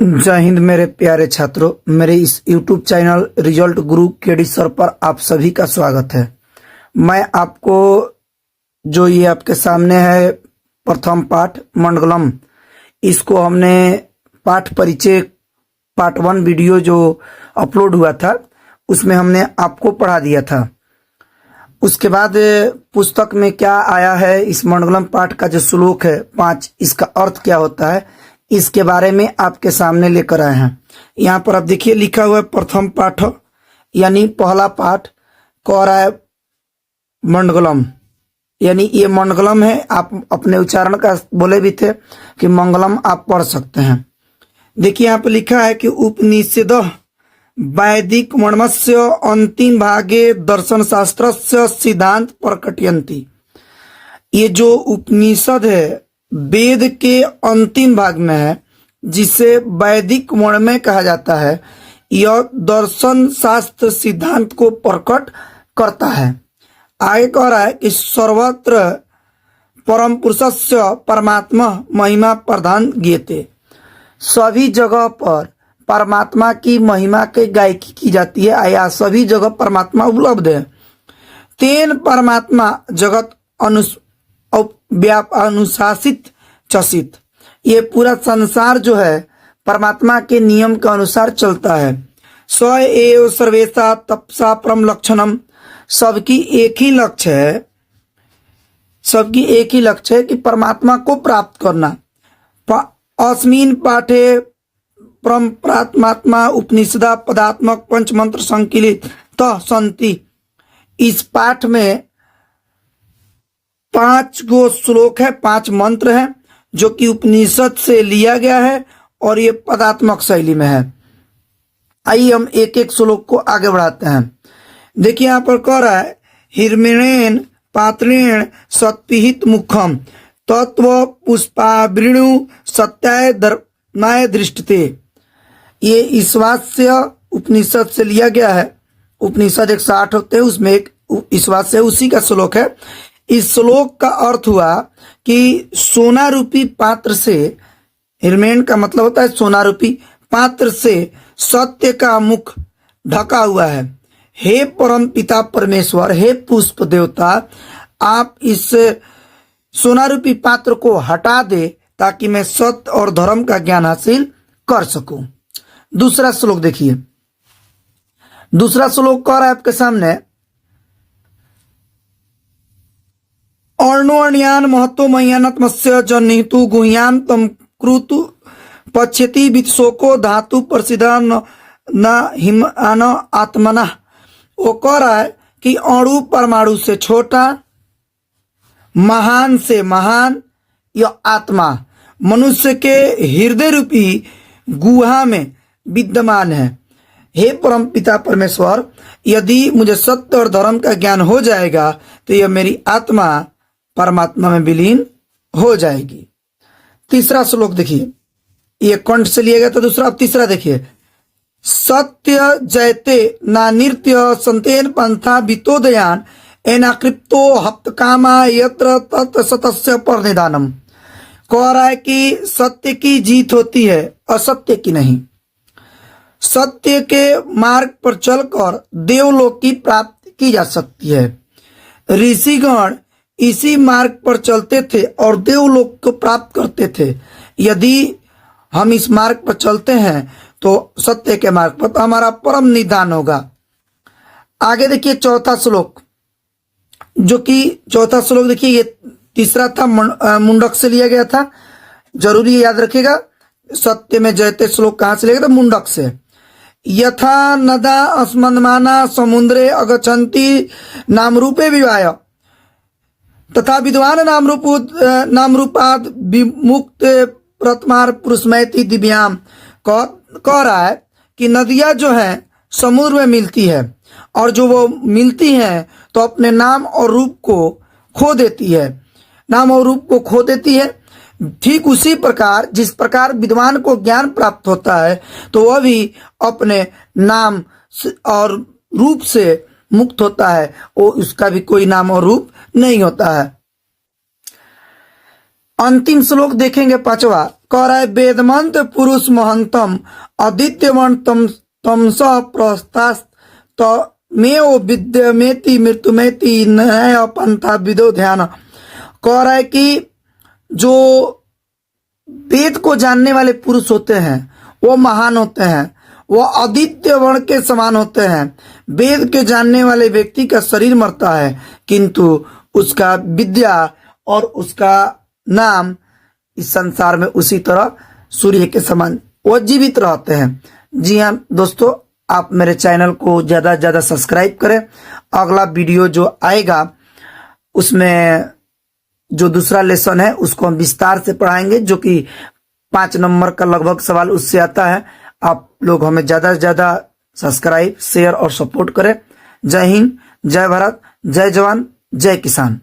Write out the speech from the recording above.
जय हिंद मेरे प्यारे छात्रों, मेरे इस YouTube चैनल रिजल्ट गुरु केडी सर पर आप सभी का स्वागत है। मैं आपको जो ये आपके सामने है प्रथम पाठ मंडलम, इसको हमने पाठ परिचय पार्ट 1 वीडियो जो अपलोड हुआ था उसमें हमने आपको पढ़ा दिया था। उसके बाद पुस्तक में क्या आया है, इस मंडलम पाठ का जो श्लोक है 5, इसका अर्थ क्या होता है, इसके बारे में आपके सामने लेकर आए हैं। यहाँ पर आप देखिए लिखा हुआ है प्रथम पाठ, यानी पहला पाठ कह रहा है मंडलम, यानी ये मंडलम है। आप अपने उच्चारण का बोले भी थे कि मंगलम आप पढ़ सकते हैं। देखिए यहाँ पर लिखा है कि उपनिषद वैदिक मर्मस्य अंतिम भागे दर्शन शास्त्रस्य सिद्धांत प्रकटयन्ति। ये जो उपनिषद है वेद के अंतिम भाग में है, जिसे वैदिक मर्म कहा जाता है। यह दर्शन शास्त्र सिद्धांत को प्रकट करता है। आगे कह रहा है कि सर्वत्र परम पुरुषस्य परमात्मा महिमा प्रधान गीयते। सभी जगह पर परमात्मा की महिमा के गायकी की जाती है, या सभी जगह परमात्मा उपलब्ध है। तेन परमात्मा जगत अनुशासित चसित। ये पूरा संसार जो है परमात्मा के नियम के अनुसार चलता है। स एव सर्वेशा तपसा परम लक्षणम। सबकी एक ही लक्ष्य है, सबकी एक ही लक्ष्य है कि परमात्मा को प्राप्त करना। अस्मिन पाठे परम प्रात्मात्मा उपनिषदा पदात्मक पंचमंत्र संकलित संति। इस पाठ में 5 गो श्लोक है, 5 मंत्र है जो कि उपनिषद से लिया गया है और ये पदात्मक शैली में है। आइए हम एक एक श्लोक को आगे बढ़ाते हैं। देखिए यहाँ पर कह रहा है हिरण्येन पात्रेण सत्पिहित मुखम तत्व पुष्पावृणु सत्याय धर्माय दृष्टते। ये ईश्वास्य उपनिषद से लिया गया है। उपनिषद 160 होते हैं, उसमें एक ईश्वास्य उसी का श्लोक है। इस श्लोक का अर्थ हुआ कि सोना रूपी पात्र से, हिरण्येन का मतलब होता है सोना रूपी पात्र से सत्य का मुख ढका हुआ है। हे परम पिता परमेश्वर, हे पुष्प देवता, आप इस सोना रूपी पात्र को हटा दे ताकि मैं सत्य और धर्म का ज्ञान हासिल कर सकूं। दूसरा श्लोक देखिए। दूसरा श्लोक कह रहा है आपके सामने अर्णोन्यान महत्व मह्यात्मस्य जनितु गुह्याम तम कृतु पश्यति वित्सोको धातु प्रसिद्ध न हिमान आत्मना। वो कह रहा है कि अणु परमाणु से छोटा, महान से महान यह आत्मा मनुष्य के हृदय रूपी गुहा में विद्यमान है। हे परम पिता परमेश्वर, यदि मुझे सत्य और धर्म का ज्ञान हो जाएगा तो यह मेरी आत्मा परमात्मा में विलीन हो जाएगी। तीसरा श्लोक देखिए, ये कंठ से लिया गया था दूसरा। अब तीसरा देखिए, सत्य जयते ना नृत्य संतेन पंथा वितोदयान एनाकृप्तो हप्त कामा यत्र तत् सतस्य पर निदानम। कह रहा है कि सत्य की जीत होती है, असत्य की नहीं। सत्य के मार्ग पर चलकर देवलोक की प्राप्ति की जा सकती है। ऋषिगण इसी मार्ग पर चलते थे और देवलोक को प्राप्त करते थे। यदि हम इस मार्ग पर चलते हैं तो सत्य के मार्ग पर, तो हमारा परम निदान होगा। आगे देखिए चौथा श्लोक, जो कि चौथा श्लोक देखिए, ये तीसरा था मुंडक से लिया गया था। जरूरी याद रखिएगा, सत्य में जयते श्लोक कहां से लिया गया था? मुंडक से। यथा नदा अस्मन्माना समुद्रे अगच्छन्ति नाम रूपे विवाय तथा विद्वान नाम रूपाद विमुक्त प्रतमार पुरुषमयति दिव्याम। कह रहा है कि नदियां जो हैं समुद्र में मिलती है, और जो वो मिलती हैं तो अपने नाम और रूप को खो देती है, नाम और रूप को खो देती है। ठीक उसी प्रकार जिस प्रकार विद्वान को ज्ञान प्राप्त होता है तो वह भी अपने नाम और रूप से मुक्त होता है, वो उसका भी कोई नाम और रूप नहीं होता है। अंतिम श्लोक देखेंगे 5वां, कह रहा है वेदमंत पुरुष महंतम आदित्यवण तमस प्रस्तास्त मेव विद्यमेति मृत्युमेति न्याय पंथा विदो ध्यान। कह रहा है कि जो वेद को जानने वाले पुरुष होते हैं वो महान होते हैं, वो आदित्य वर्ण के समान होते हैं। वेद के जानने वाले व्यक्ति का शरीर मरता है किंतु उसका विद्या और उसका नाम इस संसार में उसी तरह सूर्य के समान वो जीवित रहते हैं। जी हाँ दोस्तों, आप मेरे चैनल को ज्यादा से ज्यादा सब्सक्राइब करें। अगला वीडियो जो आएगा उसमें जो दूसरा लेसन है उसको हम विस्तार से पढ़ाएंगे, जो कि 5 नंबर का लगभग सवाल उससे आता है। आप लोग हमें ज्यादा से ज्यादा सब्सक्राइब, शेयर और सपोर्ट करें। जय हिंद, जय भारत, जय जवान, जय किसान।